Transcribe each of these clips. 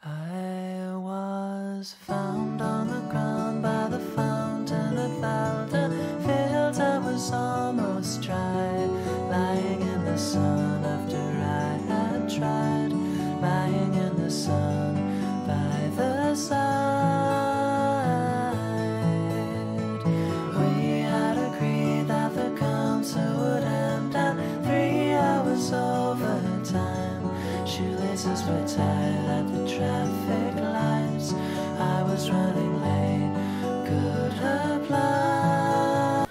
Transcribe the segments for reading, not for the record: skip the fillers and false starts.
I was found on the ground by the fountain at Valda Fields. I was almost dry, lying in the sun after I had tried, lying in the sun by the side. We had agreed that the concert would end at 3 hours overtime. Shoelaces were tied at the traffic lights. I was running late, could apply.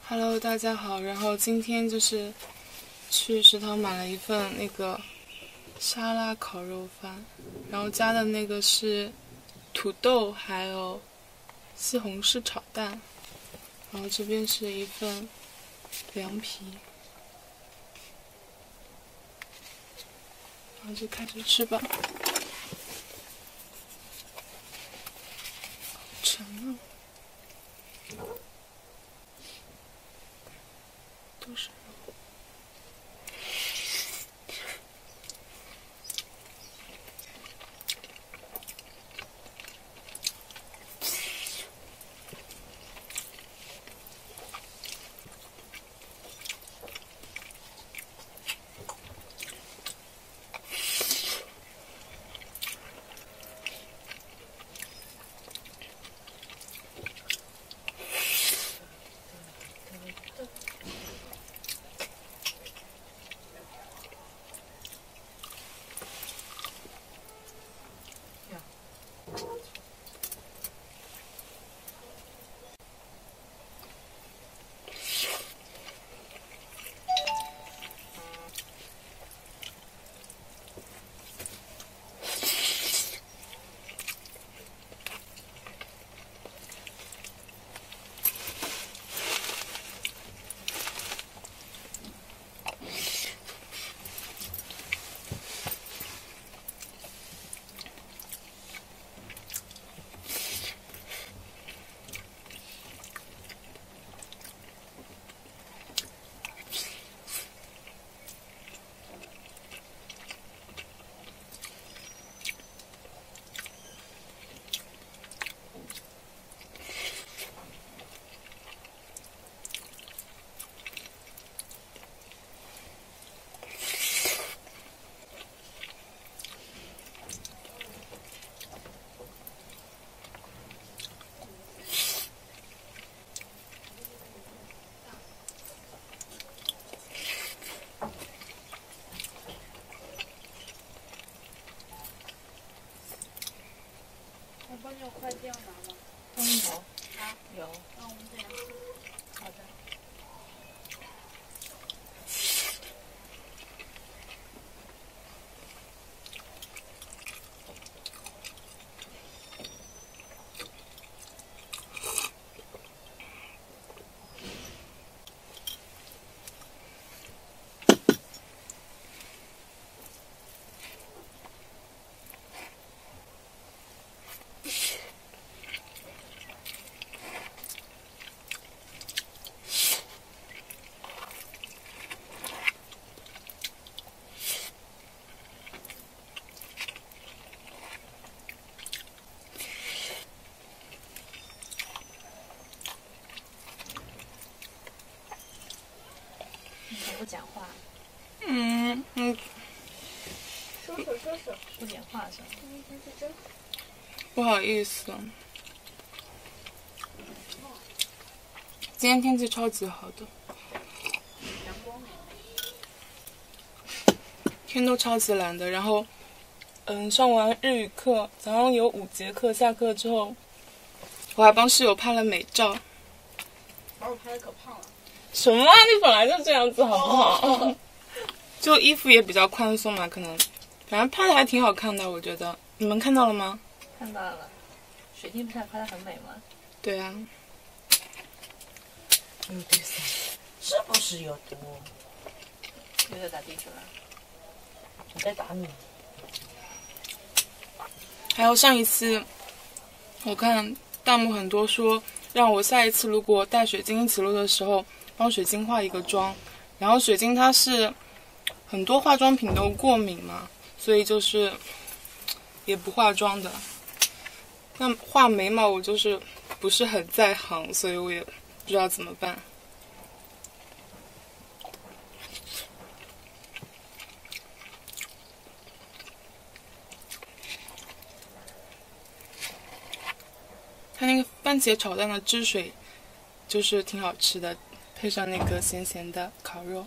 Hello， 大家好。然后今天就是去食堂买了一份那个沙拉烤肉饭，然后加的那个是土豆还有西红柿炒蛋，然后这边是一份凉皮，然后就开始吃吧。好沉啊！都是肉。帮你有快递要拿吗？有啊，有。那我们这样。好的。不讲话。说说。不讲话是吧？天气真好。不好意思，今天天气超级好的，阳光天都超级蓝的。然后，上完日语课，早上有5节课，下课之后，我还帮室友拍了美照。把我拍的可胖了。什么啊？你本来就这样子，好不好？就衣服也比较宽松嘛，可能，反正拍的还挺好看的，我觉得。你们看到了吗？看到了，水晶不是还拍的很美吗？对啊。有对伞，是不是有毒？又在打地主了。我在打你。还有上一次，我看弹幕很多说让我下一次如果带水晶一起录的时候，帮水晶化一个妆。然后水晶它是很多化妆品都过敏嘛，所以就是也不化妆的。那画眉毛我就是不是很在行，所以我也不知道怎么办。它那个番茄炒蛋的汁水就是挺好吃的，配上那个咸咸的烤肉。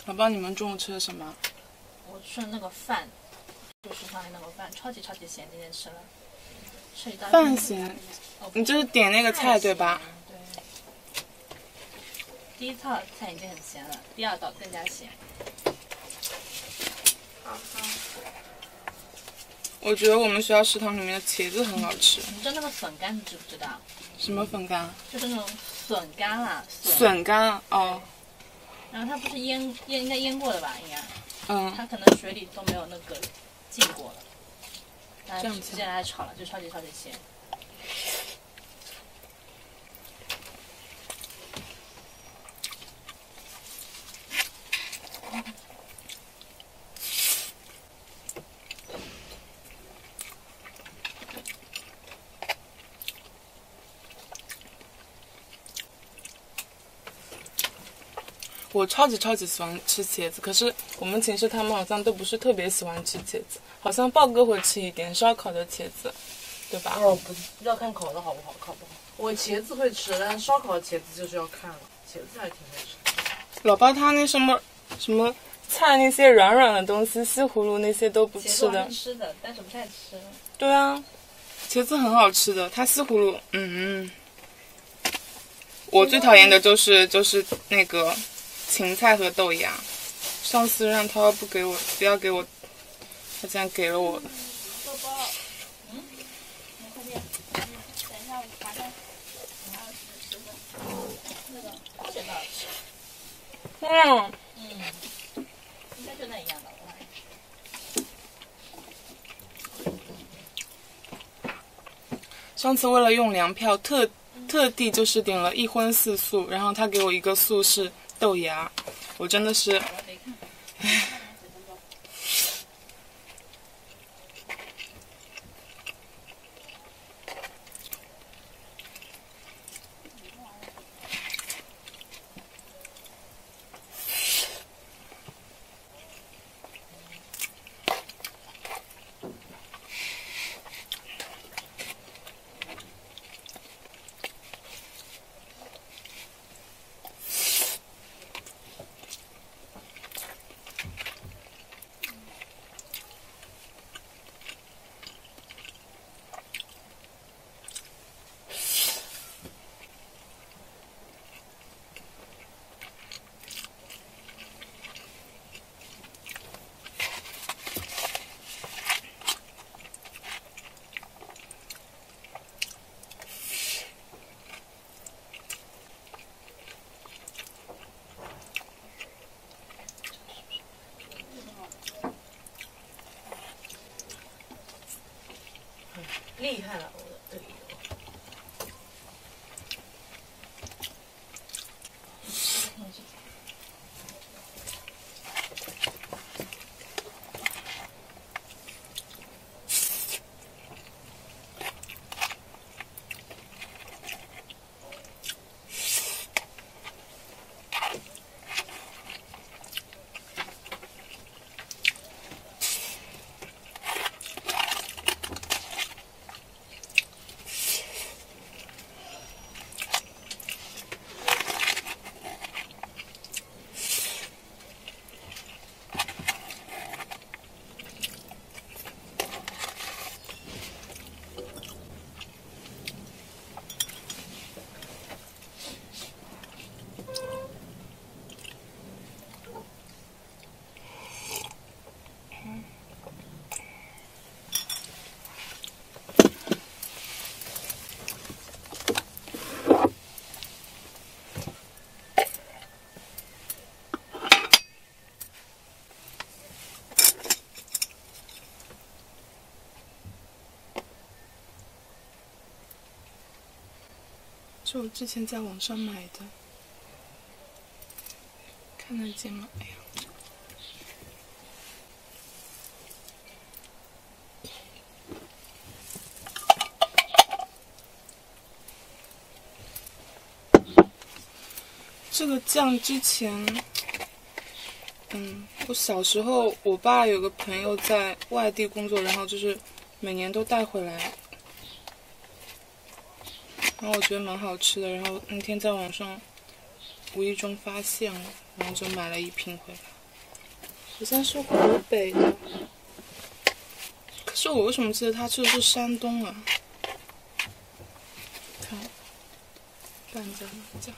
宝宝，你们中午吃的什么？我吃的那个饭，就食堂里那个饭，超级咸，今天吃了，吃一道饭咸，哦你就是点那个菜对吧？对。第一道菜已经很咸了，第二道更加咸。我觉得我们学校食堂里面的茄子很好吃。你知道那个粉干你知不知道？什么粉干？就是那种笋干啦，笋干哦。然后它不是应该腌过的吧？应该。它嗯，可能水里都没有那个浸过了，然后这样子直接来炒了，就超级咸。我超级喜欢吃茄子，可是我们寝室他们好像都不是特别喜欢吃茄子，好像豹哥会吃一点烧烤的茄子，对吧？哦，不要看烤的好不好，烤不好。我茄子会吃，但是烧烤的茄子就是要看了，茄子还挺会吃。老包他那什么菜那些软的东西，西葫芦那些都不吃的。吃的，但是不太吃。对啊，茄子很好吃的，它西葫芦，我最讨厌的就是那个芹菜和豆芽。上次让他不要给我，他竟然给了我。豆包，你快点，等一下我查看，我要吃的那个这个好吃。应该就那一样吧，上次为了用粮票，特地就是点了1荤4素，然后他给我一个素是豆芽，我真的是，厉害了，我的队友。是我之前在网上买的，看得见吗？哎呀，这个酱之前，我小时候我爸有个朋友在外地工作，然后就是每年都带回来。然后我觉得蛮好吃的，然后那天在网上无意中发现了，然后就买了一瓶回来。好像是湖北的，可是我为什么记得它吃的是山东啊？看，拌在哪酱？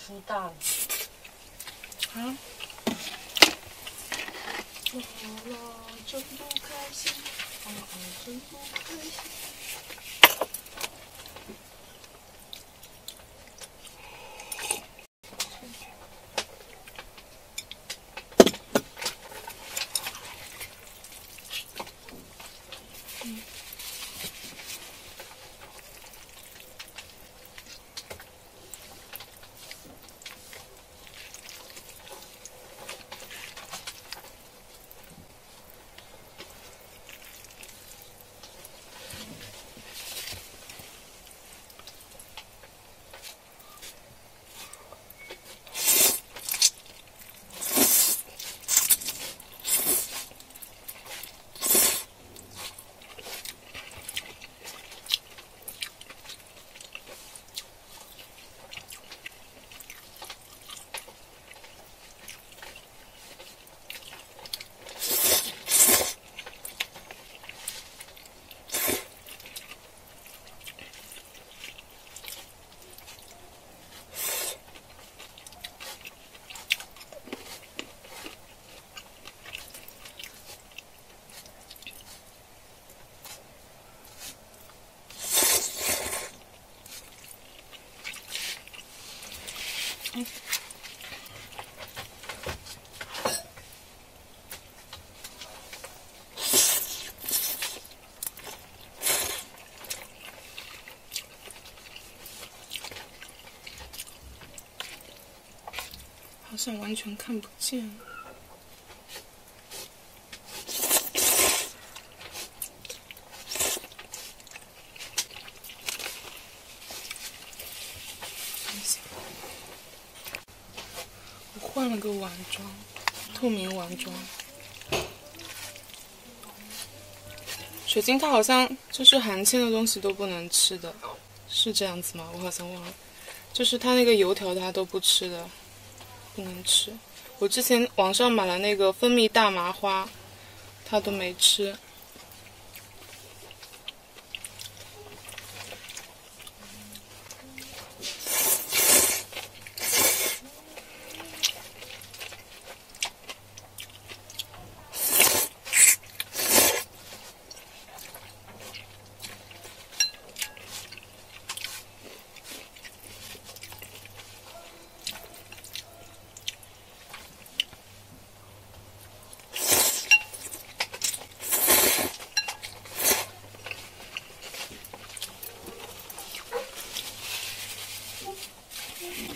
输大了。啊？走了，真不开心，真不开心。好像完全看不见。我换了个碗装，透明碗装。水晶它好像就是含铅的东西都不能吃的，是这样子吗？我好像忘了，就是它那个油条它都不吃的。不能吃。我之前网上买了那个蜂蜜大麻花，他都没吃。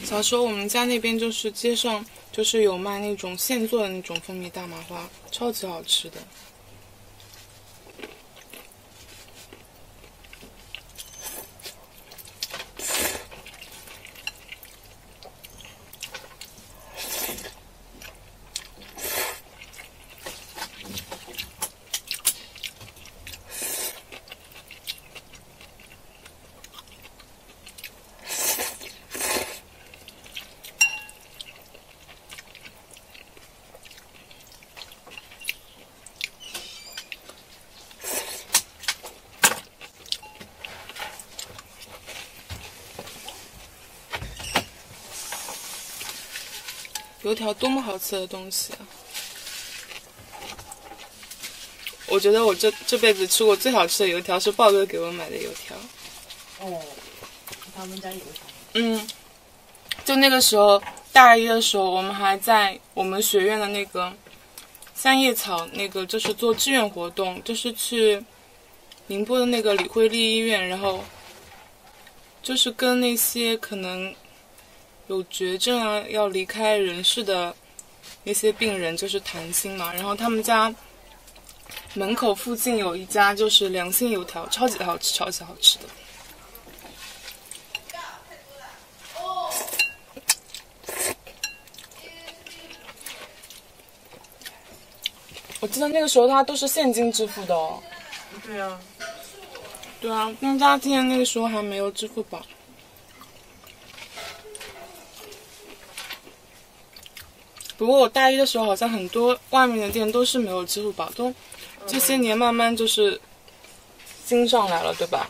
小时候我们家那边就是街上就是有卖那种现做的那种蜂蜜大麻花，超级好吃的。油条多么好吃的东西啊！我觉得我这辈子吃过最好吃的油条是豹哥给我买的油条。哦，他们家油条。就那个时候大一的时候，我们还在我们学院的那个三叶草那个就是做志愿活动，就是去宁波的那个李惠利医院，然后就是跟那些可能有绝症啊要离开人世的那些病人就是谈心嘛，然后他们家门口附近有一家就是良心油条，超级好吃，超级好吃的。我记得那个时候他都是现金支付的哦。对啊。对啊，但大家记得那个时候还没有支付宝。不过我大一的时候，好像很多外面的店都是没有支付宝，都这些年慢慢就是新上来了，对吧？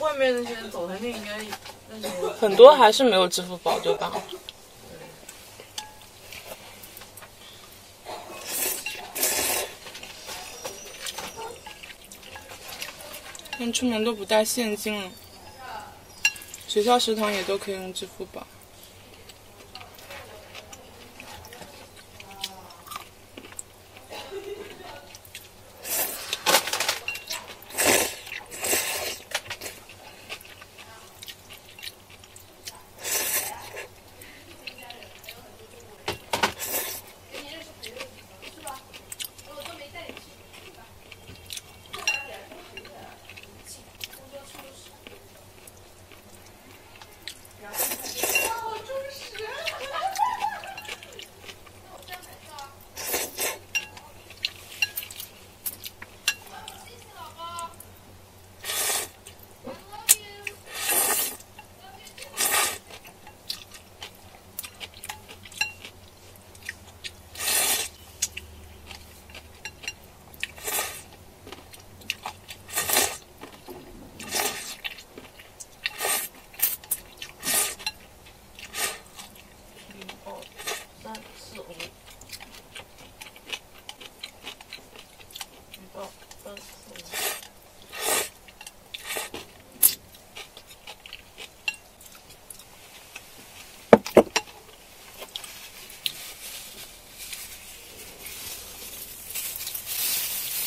外面那些早餐店应该那些很多还是没有支付宝，对吧？但出门都不带现金了，学校食堂也都可以用支付宝。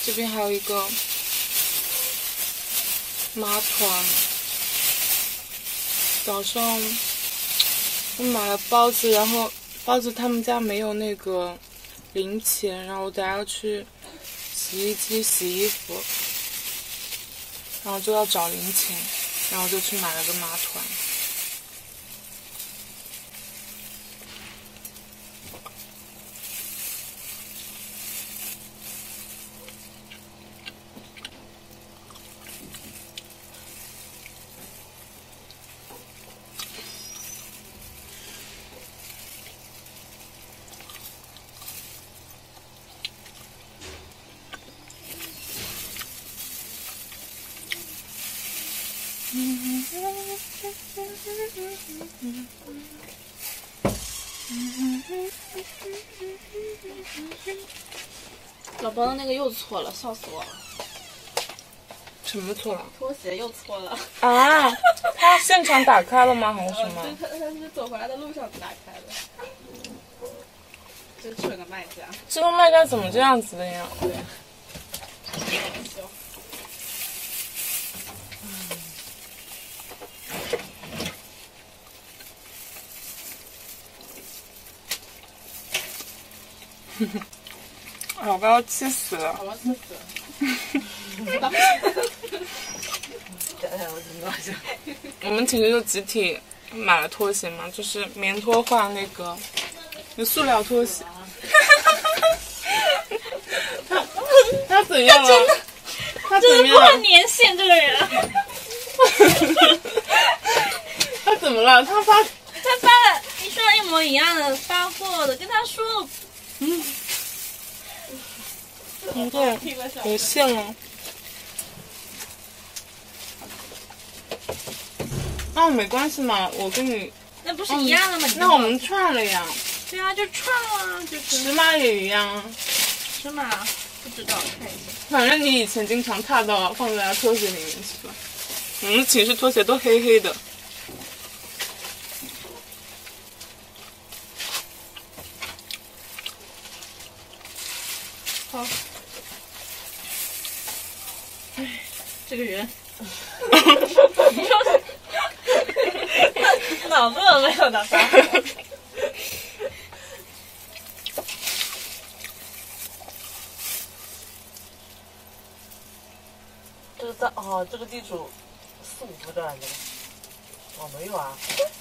这边还有一个麻团，早上我买了包子，然后包子他们家没有那个零钱，然后我等下要去洗衣机洗衣服，然后就要找零钱，然后就去买了个麻团。老包的那个又错了，笑死我了。什么错了？拖鞋又错了。啊！他现场打开了吗？还是什么？对，他是走回来的路上打开的。真蠢的卖家。这个卖家怎么这样子的呀？对。老高气死了！好吧，气死了。我们寝室就集体买了拖鞋嘛，就是棉拖换那个塑料拖鞋。他怎样了？他怎么样了？年限这个人。他怎么了？他发了一双一模一样的发货的，跟他说。对，有线了。那没关系嘛，我跟你。那不是一样的吗？那我们串了呀。对啊，就串啊，就是尺码也一样啊。尺码不知道看一下。反正你以前经常踏到放在拖鞋里面是吧？我们寝室拖鞋都黑黑的。好，哎，这个人，脑子都没有的吧？这个这个地主4、5步的这个。哦，没有啊，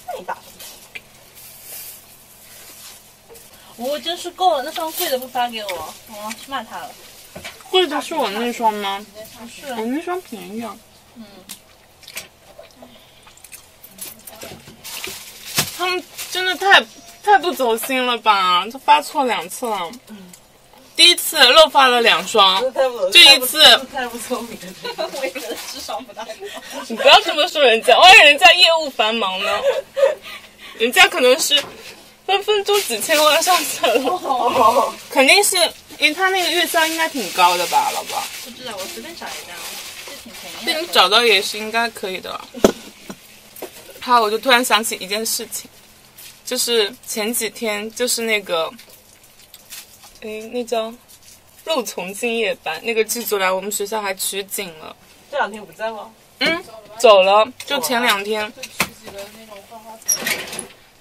那一大我真是够了，那双贵的不发给我，我要去骂他了。贵的是我那双吗？不是，我那双便宜啊。嗯，他们真的太不走心了吧？就发错2次了。第一次漏发了2双，这一次太不聪明了。我也觉得智商不大高。你不要这么说人家，万一人家业务繁忙呢？人家可能是分分钟几千万上去了，肯定是因为他那个月销应该挺高的吧，老婆？不知道，我随便找一家，这挺便宜的。被你找到也是应该可以的。好，我就突然想起一件事情，就是前几天就是那个，那叫《陆从敬业班》那个剧组来我们学校还取景了。这2天不在吗？走了，就前2天。就取几个那种花花草草。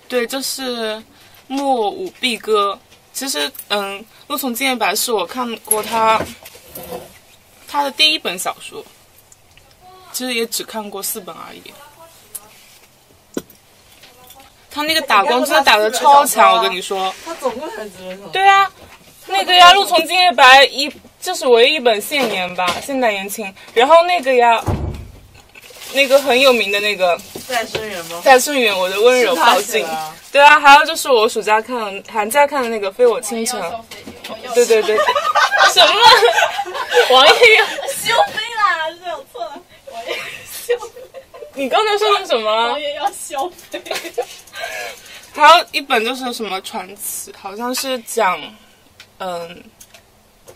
对，就是莫武毕歌。其实，陆从敬业班是我看过他的第1本小说，其实也只看过4本而已。他那个打光真的打得超强，我跟你说。他总共才几本小说？对啊，那个呀，陆从敬业班这是唯一一本现言吧，现代言情。然后那个呀，那个很有名的那个再生缘吗？再生缘，我的温柔靠近。对啊，还有就是我暑假寒假看的那个《非我倾城》。对对对，什么？王爷要修飞啦，是有错了，王爷修飞。你刚才说的什么？王爷要消费。还有一本就是什么传奇，好像是讲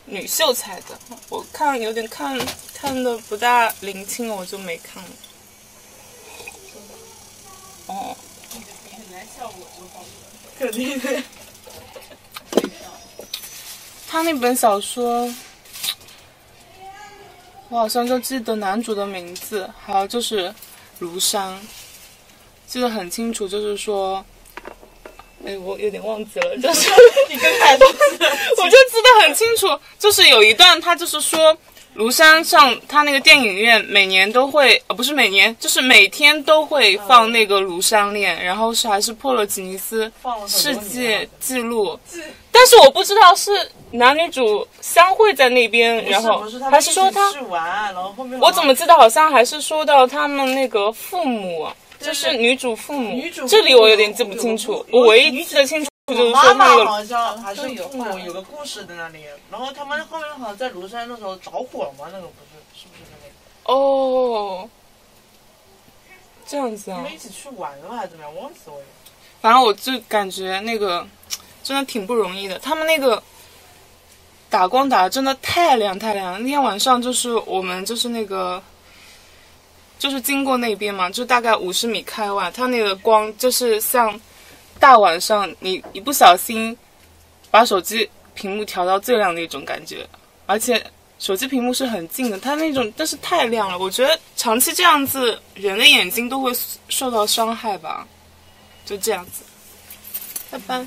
女秀才的，我有点看的不大灵清，我就没看了。哦，你很难笑我就好了。肯定的。他那本小说，我好像就记得男主的名字，还有就是庐山，记得很清楚，就是说，我有点忘记了，就是你跟太多次了。我就记得很清楚，就是有一段他就是说，庐山上他那个电影院每年都会，不是每年，就是每天都会放那个庐山恋，然后还是破了吉尼斯世界纪录。但是我不知道是男女主相会在那边，然后还是说他去玩，然后后面我怎么记得好像还是说到他们那个父母，就是女主父母，这里我有点记不清楚，我唯一记得清楚就是说妈妈那个好像还是父母有个故事在那里，然后他们后面好像在庐山的时候着火了吗？那个是不是那个？哦，这样子啊他们一起去玩了还是怎么样？忘记了。反正我就感觉那个真的挺不容易的，他们那个打光打的真的太亮太亮了。那天晚上就是我们就是那个就是经过那边嘛，就大概50米开外，它那个光就是像大晚上你一不小心把手机屏幕调到最亮那种感觉，而且手机屏幕是很近的，它那种但是太亮了，我觉得长期这样子人的眼睛都会受到伤害吧，就这样子，拜拜。